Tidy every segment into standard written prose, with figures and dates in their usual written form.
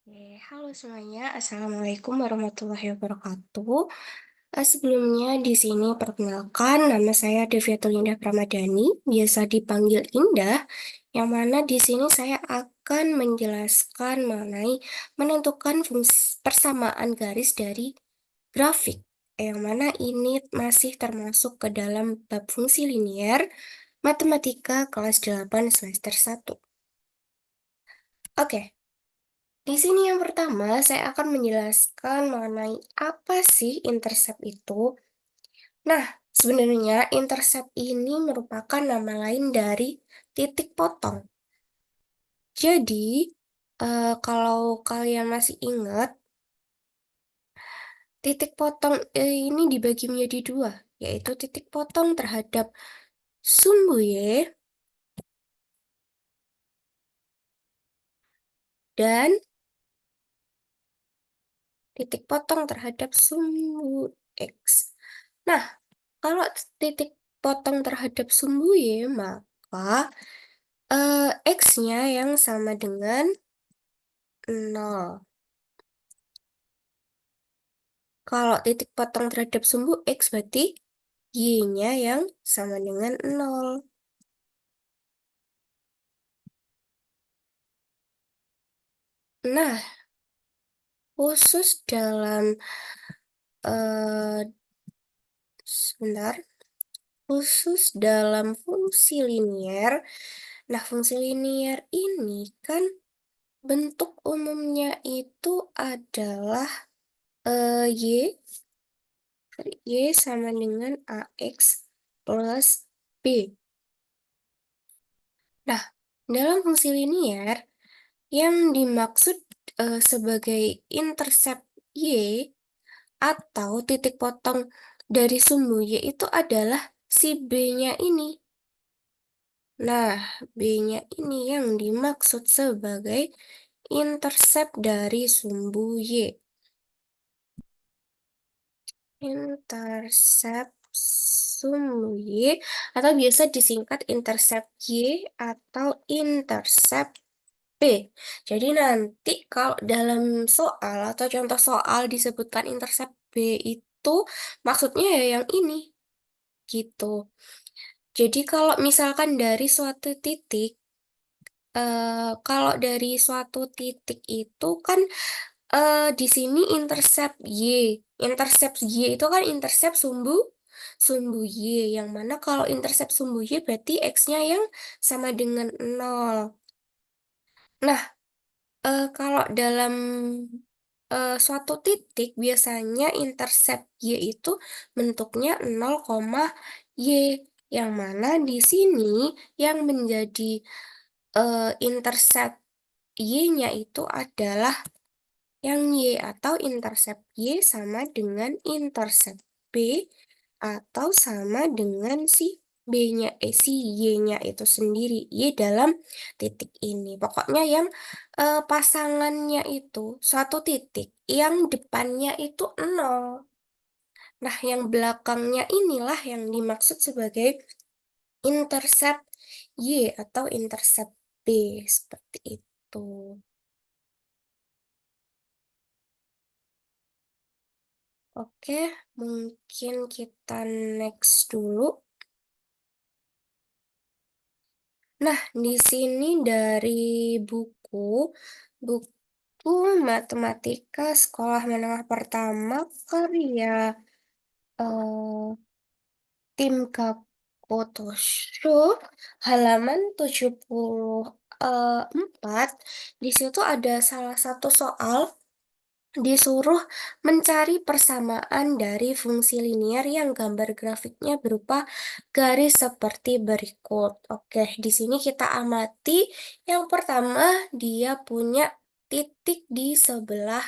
Halo semuanya, Assalamualaikum warahmatullahi wabarakatuh. Sebelumnya di sini perkenalkan nama saya Deviatul Indah Pramadani, biasa dipanggil Indah, yang mana di sini saya akan menjelaskan mengenai menentukan fungsi persamaan garis dari grafik, yang mana ini masih termasuk ke dalam bab fungsi linier Matematika kelas 8 semester 1. Oke. Di sini yang pertama, saya akan menjelaskan mengenai apa sih intercept itu. Nah, sebenarnya intercept ini merupakan nama lain dari titik potong. Jadi, kalau kalian masih ingat, titik potong ini dibagi menjadi dua, yaitu titik potong terhadap sumbu Y dan titik potong terhadap sumbu X. Nah, kalau titik potong terhadap sumbu Y, maka X-nya yang sama dengan 0. Kalau titik potong terhadap sumbu X berarti Y-nya yang sama dengan 0. Nah, khusus dalam eh sebentar, khusus dalam fungsi linier. Nah, fungsi linier ini kan bentuk umumnya itu adalah Y sama dengan AX plus B. Nah, dalam fungsi linier, yang dimaksud sebagai intercept Y atau titik potong dari sumbu Y itu adalah si B-nya ini. Nah, B-nya ini yang dimaksud sebagai intercept dari sumbu Y. Intercept sumbu Y atau biasa disingkat intercept Y atau intercept B. Jadi nanti kalau dalam soal atau contoh soal disebutkan intercept B itu maksudnya ya yang ini gitu. Jadi kalau misalkan dari suatu titik, kalau dari suatu titik itu kan di sini intercept Y. Intercept Y itu kan intercept sumbu sumbu Y, yang mana kalau intercept sumbu Y berarti X-nya yang sama dengan 0. Nah, kalau dalam suatu titik biasanya intercept Y itu bentuknya 0, Y, yang mana di sini yang menjadi intercept Y-nya itu adalah yang Y, atau intercept Y sama dengan intercept B atau sama dengan si B-nya, si Y-nya itu sendiri, Y dalam titik ini. Pokoknya yang pasangannya itu suatu titik, yang depannya itu 0. Nah, yang belakangnya inilah yang dimaksud sebagai intercept Y atau intercept B, seperti itu. Oke, mungkin kita next dulu. Nah, di sini dari buku, buku Matematika Sekolah Menengah Pertama karya eh, Tim Kapotoso halaman 74. Di situ ada salah satu soal disuruh mencari persamaan dari fungsi linier yang gambar grafiknya berupa garis seperti berikut. Oke, di sini kita amati. Yang pertama, dia punya titik di sebelah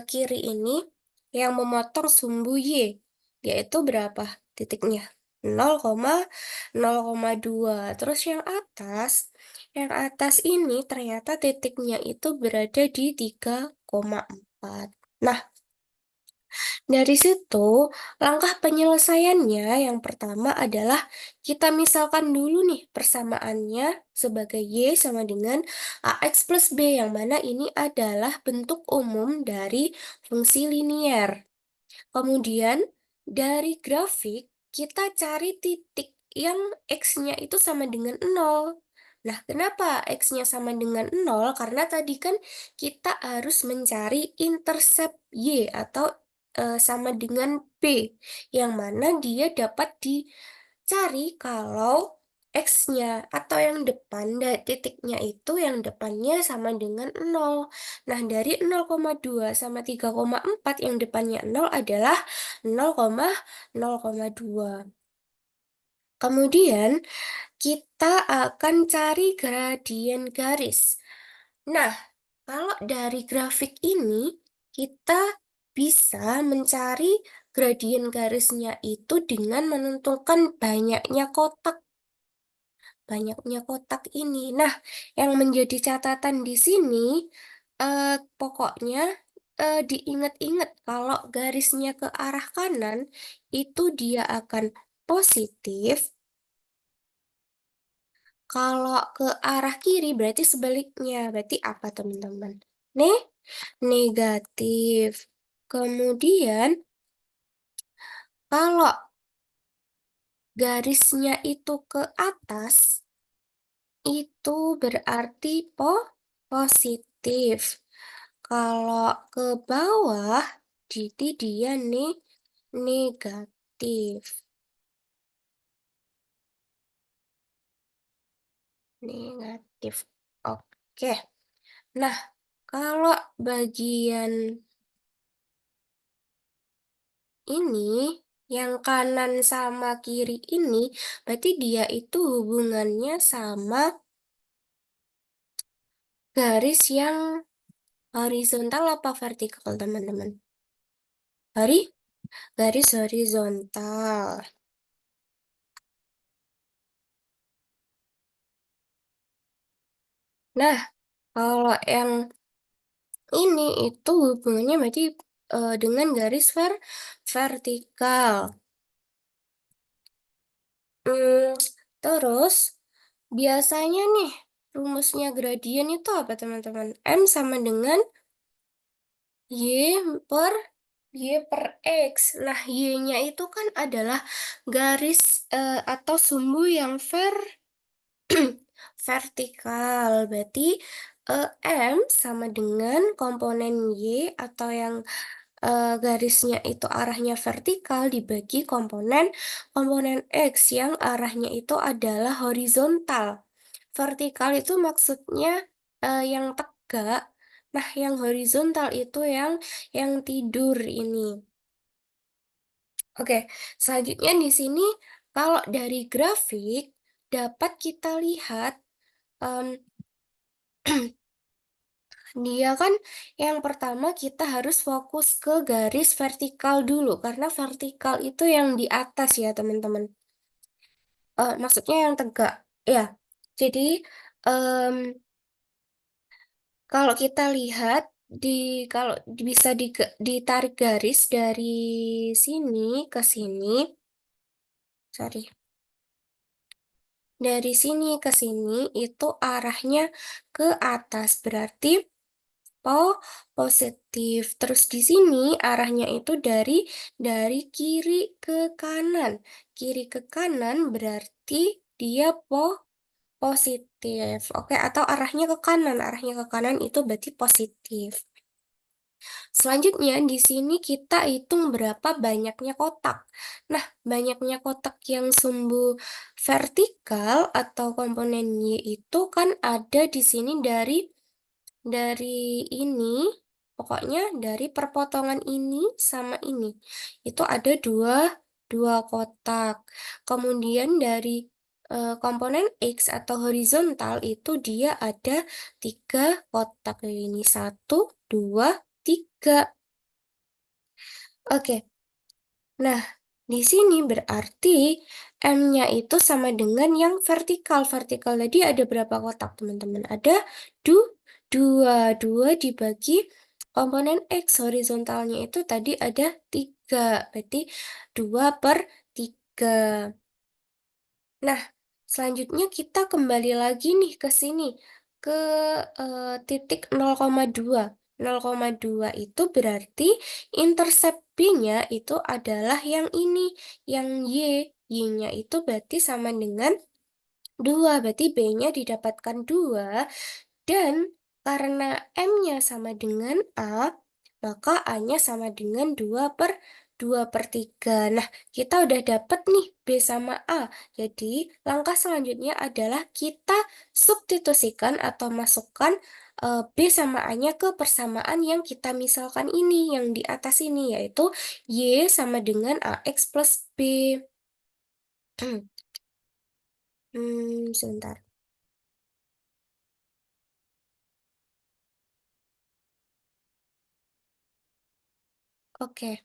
kiri ini yang memotong sumbu Y, yaitu berapa titiknya? 0,2. Terus yang atas ini ternyata titiknya itu berada di 3,4. Nah, Dari situ, langkah penyelesaiannya yang pertama adalah kita misalkan dulu nih persamaannya sebagai Y sama dengan AX plus B, yang mana ini adalah bentuk umum dari fungsi linier. Kemudian dari grafik kita cari titik yang X-nya itu sama dengan 0. Nah, kenapa X-nya sama dengan 0? Karena tadi kan kita harus mencari intercept Y atau sama dengan B, yang mana dia dapat dicari kalau X-nya atau yang depan dari titiknya itu yang depannya sama dengan 0. Nah, dari 0,2 sama 3,4 yang depannya 0 adalah 0,2. Kemudian kita akan cari gradien garis. Nah, kalau dari grafik ini kita bisa mencari gradien garisnya itu dengan menentukan banyaknya kotak ini. Nah, yang menjadi catatan di sini, pokoknya diingat-ingat kalau garisnya ke arah kanan itu dia akan positif, kalau ke arah kiri berarti sebaliknya. Berarti apa, teman-teman? Nih, negatif. Kemudian, kalau garisnya itu ke atas, itu berarti positif. Kalau ke bawah, jadi dia negatif. Negatif. Oke. Nah, kalau bagian ini, yang kanan sama kiri ini, berarti dia itu hubungannya sama garis yang horizontal apa vertikal, teman-teman? Garis horizontal. Nah, kalau yang ini itu hubungannya berarti dengan garis vertikal. Hmm, terus biasanya nih rumusnya gradien itu apa, teman-teman? M sama dengan Y per X. Nah, Y-nya itu kan adalah garis atau sumbu yang vertikal. Berarti M sama dengan komponen Y atau yang garisnya itu arahnya vertikal dibagi komponen X yang arahnya itu adalah horizontal. Vertikal itu maksudnya yang tegak. Nah, yang horizontal itu yang tidur ini. Oke, selanjutnya di sini kalau dari grafik dapat kita lihat em, dia kan yang pertama kita harus fokus ke garis vertikal dulu karena vertikal itu yang di atas ya, teman-teman. Maksudnya yang tegak. Ya. Jadi em, kalau kita lihat kalau bisa ditarik garis dari sini ke sini, sorry, dari sini ke sini itu arahnya ke atas, berarti positif. Terus di sini arahnya itu dari kiri ke kanan. Kiri ke kanan berarti dia positif. Oke, atau arahnya ke kanan itu berarti positif. Selanjutnya di sini kita hitung berapa banyaknya kotak. Nah, banyaknya kotak yang sumbu vertikal atau komponen Y itu kan ada di sini dari ini, pokoknya dari perpotongan ini sama ini. Itu ada dua kotak. Kemudian dari komponen X atau horizontal itu dia ada 3 kotak. Ini 1, 2, 3. Oke, nah di sini berarti M-nya itu sama dengan yang vertikal. Vertikal tadi ada berapa kotak, teman-teman? Ada 2. 2 dibagi Komponen X horizontalnya itu tadi ada 3, berarti 2/3. Nah, selanjutnya kita kembali lagi nih ke sini, ke titik 0,2. 0,2 itu berarti intercept B-nya itu adalah yang ini, yang Y. Y-nya itu berarti sama dengan 2, berarti B-nya didapatkan 2. Dan karena M-nya sama dengan A, maka A-nya sama dengan 2/3. Nah, kita udah dapet nih B sama A. Jadi, langkah selanjutnya adalah kita substitusikan atau masukkan B sama A-nya ke persamaan yang kita misalkan ini, yang di atas ini, yaitu Y sama dengan AX plus B. Sebentar. Oke.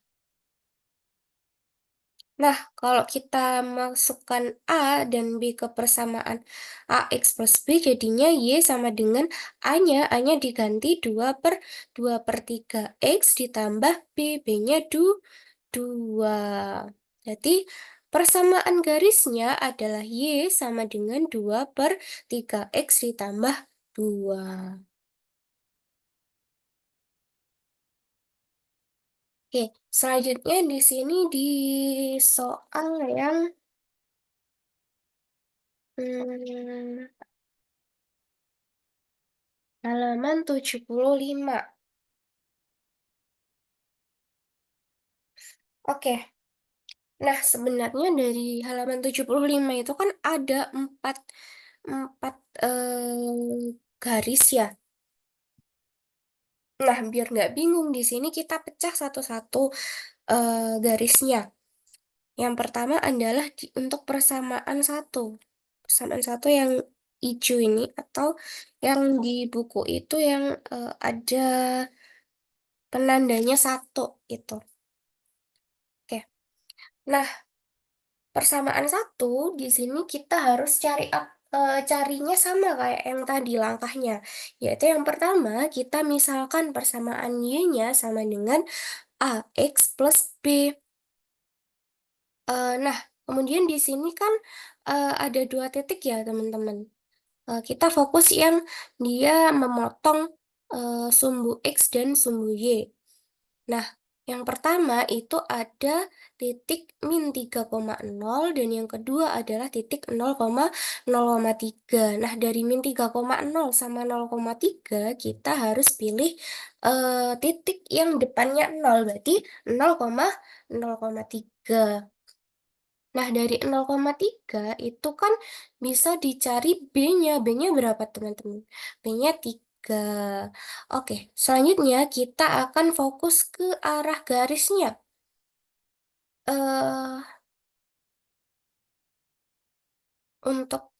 Nah, kalau kita masukkan A dan B ke persamaan AX plus B, jadinya Y sama dengan A-nya. A-nya diganti 2/3 X ditambah B. B-nya 2. Jadi, persamaan garisnya adalah Y sama dengan 2/3 X ditambah 2. Oke, selanjutnya di sini di soal yang hmm, halaman 75. Oke, nah sebenarnya dari halaman 75 itu kan ada empat, empat garis ya. Nah, biar nggak bingung, di sini kita pecah satu-satu garisnya. Yang pertama adalah untuk persamaan satu. Persamaan satu yang hijau ini, atau yang di buku itu yang ada penandanya satu itu. Oke. Nah, persamaan satu, di sini kita harus carinya sama kayak yang tadi langkahnya. Yaitu yang pertama, kita misalkan persamaan Y-nya sama dengan AX plus B. Nah, kemudian di sini kan ada dua titik ya, teman-teman. Kita fokus yang dia memotong sumbu X dan sumbu Y. Nah, yang pertama itu ada titik min 3,0 dan yang kedua adalah titik 0,3. Nah, dari min 3,0 sama 0,3 kita harus pilih titik yang depannya 0, berarti 0,3. Nah, dari 0,3 itu kan bisa dicari B-nya. B-nya berapa, teman-teman? B-nya 3. Oke, selanjutnya kita akan fokus ke arah garisnya. eh untuk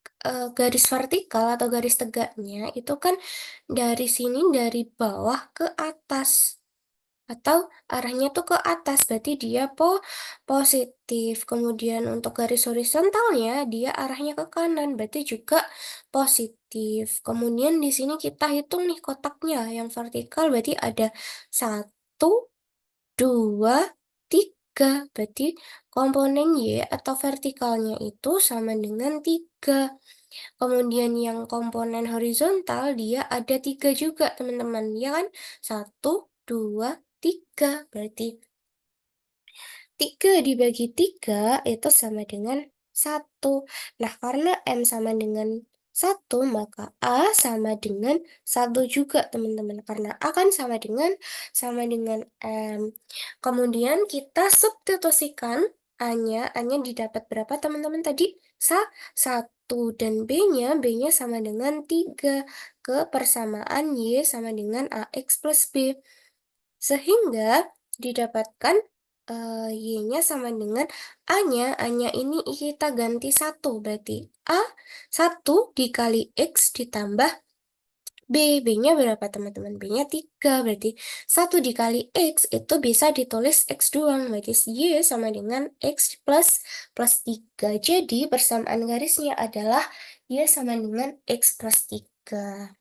garis vertikal atau garis tegaknya itu kan dari sini, dari bawah ke atas. Atau arahnya tuh ke atas, berarti dia positif. Kemudian untuk garis horizontalnya dia arahnya ke kanan, berarti juga positif. Kemudian di sini kita hitung nih kotaknya, yang vertikal berarti ada 1, 2, 3. Berarti komponen Y atau vertikalnya itu sama dengan 3. Kemudian yang komponen horizontal dia ada 3 juga, teman-teman. Ya kan? 1, 2, 3. Berarti 3 dibagi 3 itu sama dengan 1. Nah, karena M sama dengan 1, maka A sama dengan 1 juga, teman-teman. Karena A kan sama dengan M. Kemudian kita substitusikan A-nya. A-nya didapat berapa, teman-teman, tadi? 1. Dan B-nya sama dengan 3. Ke persamaan Y sama dengan AX plus B. Sehingga didapatkan Y-nya sama dengan A-nya. A-nya ini kita ganti 1. Berarti A 1 dikali X ditambah B. B-nya berapa, teman-teman? B-nya 3. Berarti 1 dikali X itu bisa ditulis X doang. Berarti Y sama dengan X plus 3. Jadi persamaan garisnya adalah Y sama dengan X plus 3.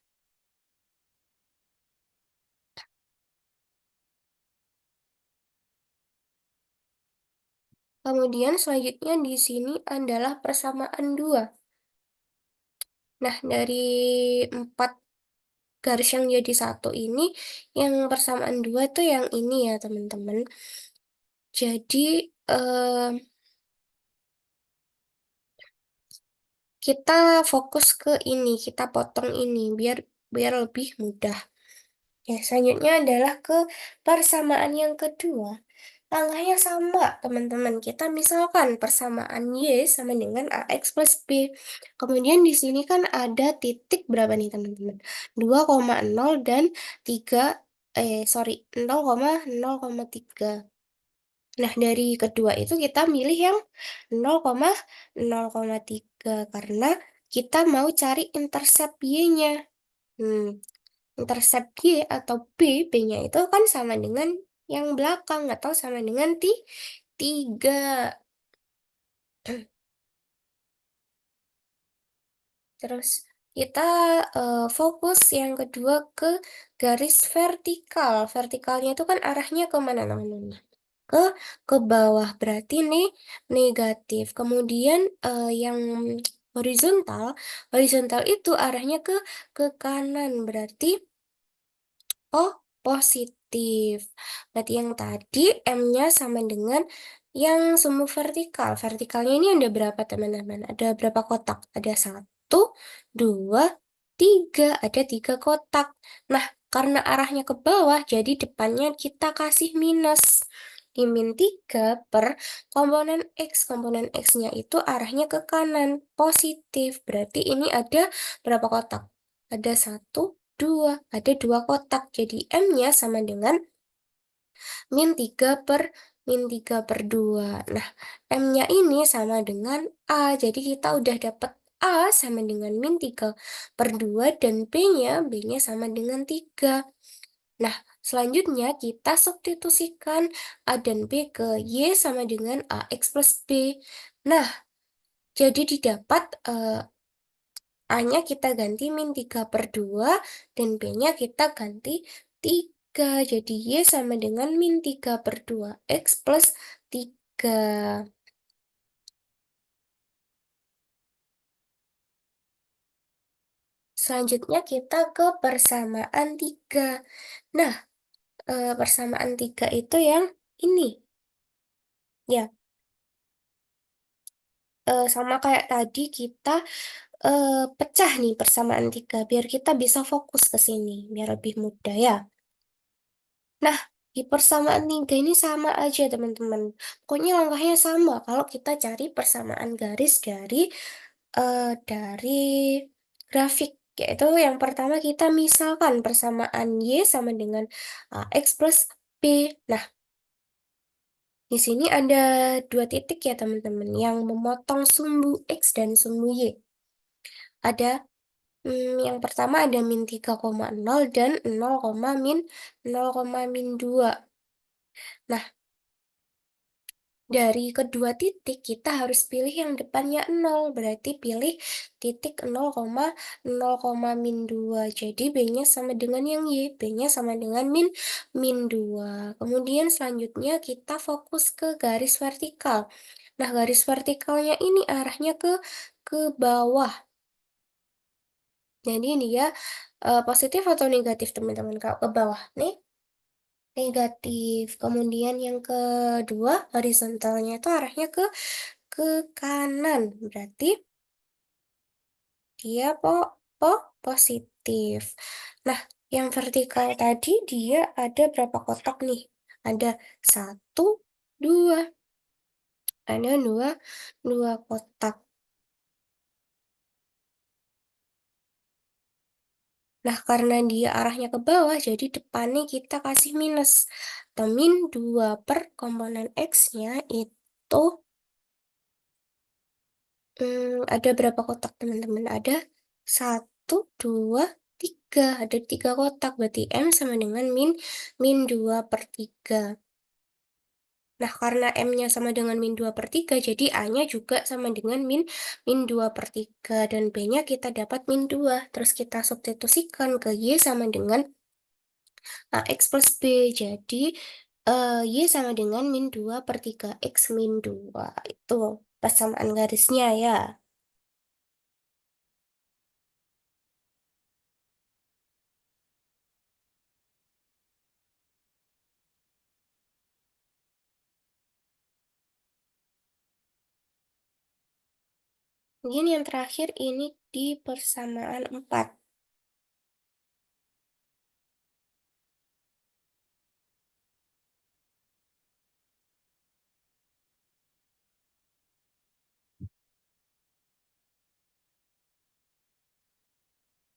Kemudian selanjutnya di sini adalah persamaan 2. Nah, dari 4 garis yang jadi satu ini, yang persamaan 2 tuh yang ini ya, teman-teman. Jadi, kita fokus ke ini, kita potong ini, biar biar lebih mudah. Ya, selanjutnya adalah ke persamaan yang kedua. Langkahnya sama, teman-teman. Kita misalkan persamaan Y sama dengan AX plus B. Kemudian di sini kan ada titik berapa nih, teman-teman? 2,0 dan 3, sorry, 0,0,3. Nah, dari kedua itu kita milih yang 0,0,3 karena kita mau cari intercept Y-nya. Intercept Y atau B-nya itu kan sama dengan yang belakang atau sama dengan 3. Terus kita fokus yang kedua ke garis vertikal. Vertikalnya itu kan arahnya ke mana, teman-teman? Ke ke bawah, berarti nih negatif. Kemudian yang horizontal, horizontal itu arahnya ke kanan, berarti oh, positif. Berarti yang tadi M-nya sama dengan yang semu vertikal. Vertikalnya ini ada berapa, teman-teman? Ada berapa kotak? Ada 1, 2, 3. Ada 3 kotak. Nah, karena arahnya ke bawah, jadi depannya kita kasih minus. Di min 3 per komponen X. Komponen X-nya itu arahnya ke kanan. Positif. Berarti ini ada berapa kotak? Ada 1, 2, ada 2 kotak. Jadi M-nya sama dengan min 3 per 2. Nah, M-nya ini sama dengan A. Jadi kita udah dapat A sama dengan min 3 per 2 dan B-nya sama dengan 3. Nah, selanjutnya kita substitusikan A dan B ke Y sama dengan AX plus B. Nah, jadi didapat A-nya kita ganti min 3 per 2 dan B-nya kita ganti 3. Jadi Y sama dengan min 3 per 2 X plus 3. Selanjutnya kita ke persamaan 3. Nah, persamaan 3 itu yang ini. Ya, sama kayak tadi kita pecah nih persamaan 3 biar kita bisa fokus ke sini, biar lebih mudah ya. Nah, di persamaan 3 ini sama aja, teman-teman. Pokoknya langkahnya sama kalau kita cari persamaan garis dari grafik. Yaitu yang pertama kita misalkan persamaan Y sama dengan X plus B. Nah, di sini ada 2 titik ya, teman-teman, yang memotong sumbu X dan sumbu Y. Ada yang pertama ada min 3,0 dan 0,-2. Nah, dari kedua titik kita harus pilih yang depannya 0, berarti pilih titik 0,0,-2. Jadi B-nya sama dengan yang Y, B-nya sama dengan min 2. Kemudian selanjutnya kita fokus ke garis vertikal. Nah, garis vertikalnya ini arahnya ke bawah. Jadi dia positif atau negatif, teman-teman? Kalau ke bawah nih negatif. Kemudian yang kedua, horizontalnya itu arahnya ke kanan. Berarti dia positif. Nah, yang vertikal tadi dia ada berapa kotak nih? Ada 1, 2. Ada dua kotak. Nah, karena dia arahnya ke bawah, jadi depannya kita kasih minus. Atau min 2 per komponen X-nya itu ada berapa kotak, teman-teman? Ada 1, 2, 3. Ada 3 kotak, berarti M sama dengan min 2 per 3. Nah, karena M-nya sama dengan min 2 per 3, jadi A-nya juga sama dengan min 2 per 3. Dan B-nya kita dapat min 2. Terus kita substitusikan ke Y sama dengan AX plus B. Jadi, Y sama dengan min 2 per 3X min 2. Itu persamaan garisnya ya. Kemudian yang terakhir ini di persamaan 4.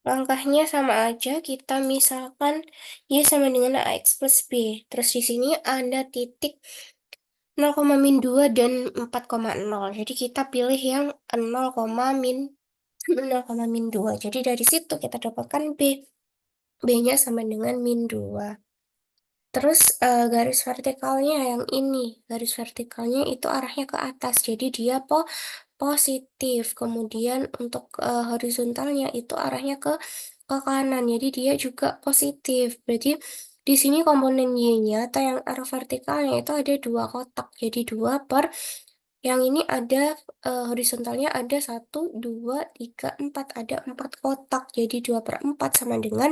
Langkahnya sama aja, kita misalkan Y sama dengan AX plus B. Terus di sini ada titik 0, min 2 dan 4,0. Jadi kita pilih yang 0, min 0, min 2. Jadi dari situ kita dapatkan B. B-nya sama dengan min 2. Terus garis vertikalnya yang ini. Garis vertikalnya itu arahnya ke atas. Jadi dia positif. Kemudian untuk horizontalnya itu arahnya ke kanan. Jadi dia juga positif. Berarti di sini komponen Y-nya atau yang arah vertikalnya itu ada dua kotak. Jadi 2 per yang ini ada horizontalnya ada 1, 2, 3, 4. Ada 4 kotak. Jadi 2 per 4 sama dengan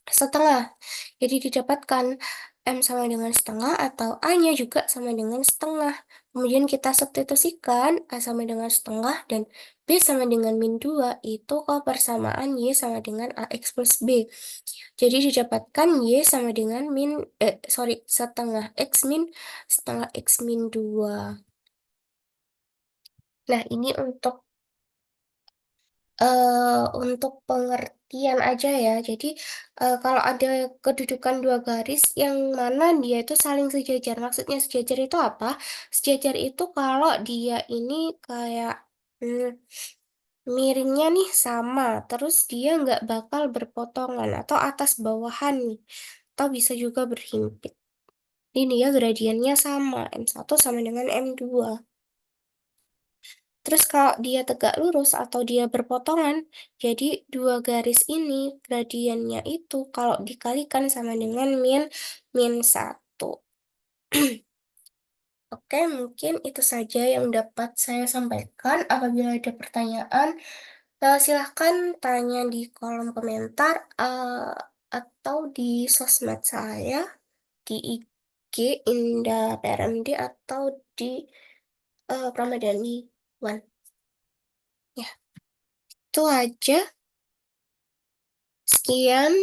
setengah. Jadi didapatkan M sama dengan setengah atau A-nya juga sama dengan setengah. Kemudian kita substitusikan A sama dengan setengah dan B sama dengan min 2 itu ke persamaan Y sama dengan AX plus B. Jadi didapatkan Y sama dengan setengah X min setengah X min 2. Nah, ini untuk pengertian aja ya. Jadi kalau ada kedudukan dua garis yang mana dia itu saling sejajar. Maksudnya sejajar itu apa? Sejajar itu kalau dia ini kayak hmm, miringnya nih sama, terus dia nggak bakal berpotongan atau atas bawahan nih. Atau bisa juga berhimpit. Ini dia gradiennya sama, M1 sama dengan M2. Terus kalau dia tegak lurus atau dia berpotongan, jadi dua garis ini gradiennya itu kalau dikalikan sama dengan min 1. Oke, mungkin itu saja yang dapat saya sampaikan. Apabila ada pertanyaan, silahkan tanya di kolom komentar atau di sosmed saya, di IG Indah PRMD atau di Pramadani One. Ya, itu aja. Sekian,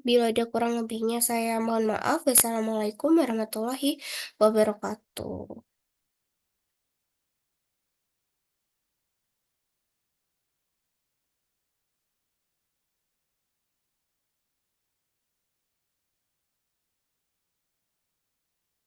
bila ada kurang lebihnya saya mohon maaf. Wassalamualaikum warahmatullahi wabarakatuh.